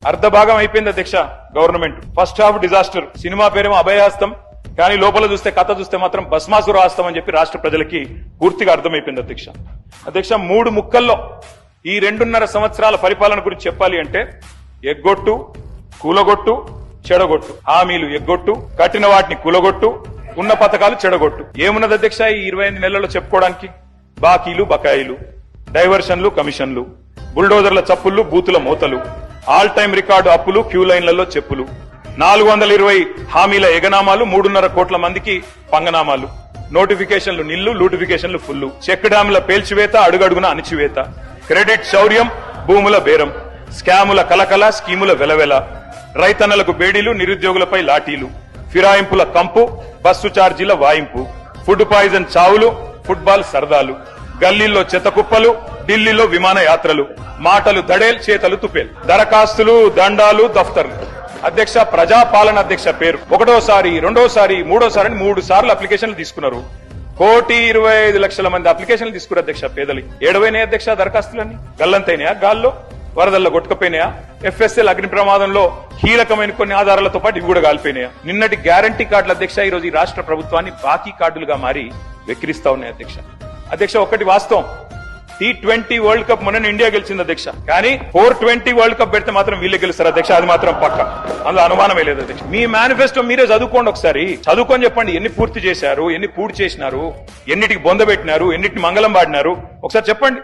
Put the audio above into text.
అర్ధ భాగం అయిపోయింది అధ్యక్ష government. First half disaster, cinema పేరేమో అభయహస్తం, కానీ లోపల చూస్తే కథ చూస్తే మాత్రం భస్మాసుర హస్తం అని చెప్పి రాష్ట్ర ప్రజలకి పూర్తిగా అర్థమైపోయింది అధ్యక్ష. అధ్యక్ష 3 ముక్కల్లో ఈ 2.5 సంవత్సరాల పరిపాలన గురించి చెప్పాలి అంటే ఎగ్గొట్టు, కూలగొట్టు, చెడగొట్టు. హామీలు ఎగ్గొట్టు, కట్టిన వాటిని కూలగొట్టు, ఉన్న పథకాలు చెడగొట్టు. ఏమున్నది అధ్యక్ష ఈ 25 నెలల్లో చెప్పుకోవడానికి? బాకీలు, బకాయిలు, డైవర్షన్లు, కమిషన్లు, బుల్డోజర్ల చప్పుళ్లు, బూతుల మూతలు, ఆల్ టైమ్ రికార్డు అప్పులు, క్యూ లైన్లలో చెప్పులు, 420 హామీల ఎగనామాలు, 3.5 కోట్ల మందికి పంగనామాలు, నోటిఫికేషన్లు నిల్లు, లూటిఫికేషన్లు ఫుల్లు, చెక్ డ్యాముల పేల్చివేత, అడుగడుగున అణిచివేత, క్రెడిట్ శౌర్యం, భూముల బేరం, స్కాముల కలకల, స్కీముల వెలవెల, రైతన్నలకు బేడీలు, నిరుద్యోగులపై లాఠీలు, ఫిరాయింపుల కంపు, బస్సు ఛార్జీల వాయింపు, ఫుడ్ పాయిజన్ చావులు, ఫుట్బాల్ సరదాలు, గల్లీల్లో చెత్తకుప్పలు, ఢిల్లీలో విమానయాత్రలు, మాటలు దడేల్, చేతలు తుపేల్, దరఖాస్తులు, దండాలు, దఫ్తర్లు. అధ్యక్ష ప్రజాపాలన అధ్యక్ష పేరు. 1వ సారి, 2వ సారి, 3వ సారి అని 3 సార్లు అప్లికేషన్లు తీసుకున్నారు. 1,25,00,000 మంది అప్లికేషన్లు తీసుకున్నారు అధ్యక్ష. పేదలు ఏడవైనాయి అధ్యక్ష దరఖాస్తులన్నీ? గల్లంతైనాయా? గాల్లో వరదల్లో కొట్టుకపోయినాయా? FSL అగ్ని ప్రమాదంలో కీలకమైన కొన్ని ఆధారాలతో పాటు ఇవి కూడా కాలిపోయినాయా? నిన్నటి గ్యారంటీ కార్డుల అధ్యక్ష ఈరోజు ఈ రాష్ట్ర ప్రభుత్వాన్ని బాకీ కార్డులుగా మారి వెక్కిరిస్తా ఉన్నాయి అధ్యక్ష. అధ్యక్ష ఒకటి వాస్తవం, T20 వరల్డ్ కప్ మొన్న ఇండియా గెలిచింది అధ్యక్ష. కానీ 420 వరల్డ్ కప్ పెడితే మాత్రం వీళ్ళే గెలుస్తారు అధ్యక్ష. అది మాత్రం పక్క, అందులో అనుమానమే లేదు అధ్యక్ష. మీ మేనిఫెస్టో మీరే చదువుకోండి ఒకసారి. చదువుకొని చెప్పండి ఎన్ని పూర్తి చేశారు, ఎన్ని పూర్తి చేసినారు, ఎన్నిటికి బొంద పెట్టినారు, ఎన్నిటిని మంగళం పాడినారు ఒకసారి చెప్పండి.